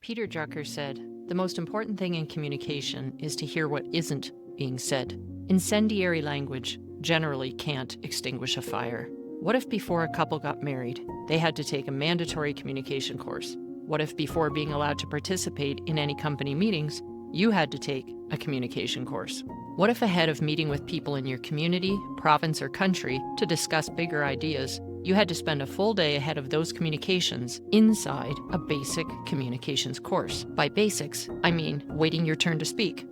Peter Drucker said, "The most important thing in communication is to hear what isn't being said. Incendiary language generally can't extinguish a fire." What if before a couple got married, they had to take a mandatory communication course? What if before being allowed to participate in any company meetings, you had to take a communication course? What if ahead of meeting with people in your community, province, or country to discuss bigger ideas, you had to spend a full day ahead of those communications inside a basic communications course? By basics, I mean waiting your turn to speak,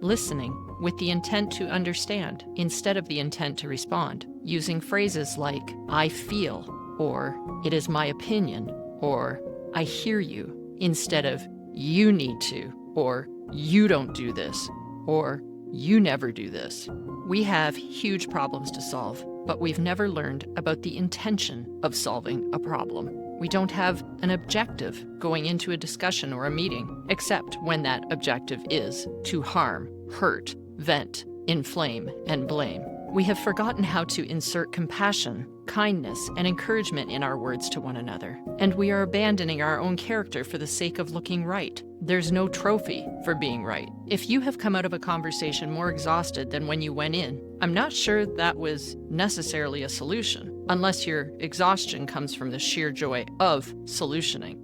listening with the intent to understand instead of the intent to respond, using phrases like "I feel," or "it is my opinion," or "I hear you," instead of "you need to," or "you don't do this," or "you never do this." We have huge problems to solve, but we've never learned about the intention of solving a problem. We don't have an objective going into a discussion or a meeting, except when that objective is to harm, hurt, vent, inflame, and blame. We have forgotten how to insert compassion, kindness, and encouragement in our words to one another, and we are abandoning our own character for the sake of looking right. There's no trophy for being right. If you have come out of a conversation more exhausted than when you went in, I'm not sure that was necessarily a solution, unless your exhaustion comes from the sheer joy of solutioning.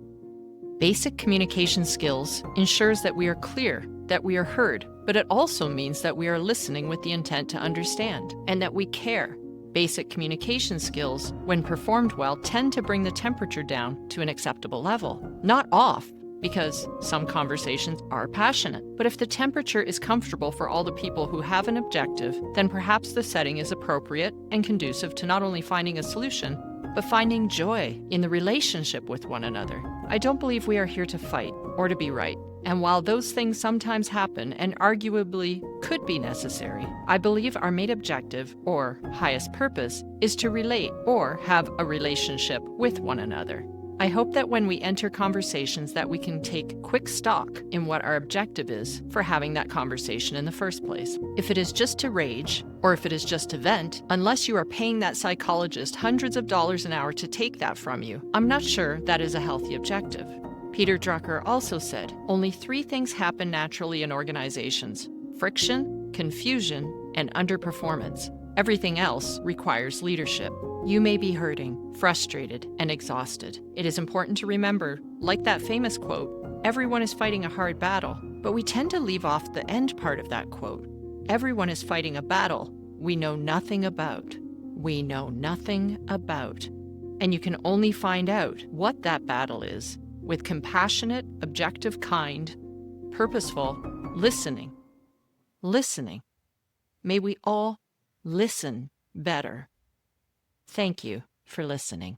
Basic communication skills ensures that we are clear, that we are heard, but it also means that we are listening with the intent to understand, and that we care. Basic communication skills, when performed well, tend to bring the temperature down to an acceptable level. Not off, because some conversations are passionate. But if the temperature is comfortable for all the people who have an objective, then perhaps the setting is appropriate and conducive to not only finding a solution, but finding joy in the relationship with one another. I don't believe we are here to fight or to be right. And while those things sometimes happen and arguably could be necessary, I believe our main objective, or highest purpose, is to relate or have a relationship with one another. I hope that when we enter conversations that we can take quick stock in what our objective is for having that conversation in the first place. If it is just to rage, or if it is just to vent, unless you are paying that psychologist hundreds of dollars an hour to take that from you, I'm not sure that is a healthy objective. Peter Drucker also said, only 3 things happen naturally in organizations: friction, confusion, and underperformance. Everything else requires leadership. You may be hurting, frustrated, and exhausted. It is important to remember, like that famous quote, everyone is fighting a hard battle, but we tend to leave off the end part of that quote. Everyone is fighting a battle we know nothing about. We know nothing about. And you can only find out what that battle is with compassionate, objective, kind, purposeful listening. Listening. May we all listen better. Thank you for listening.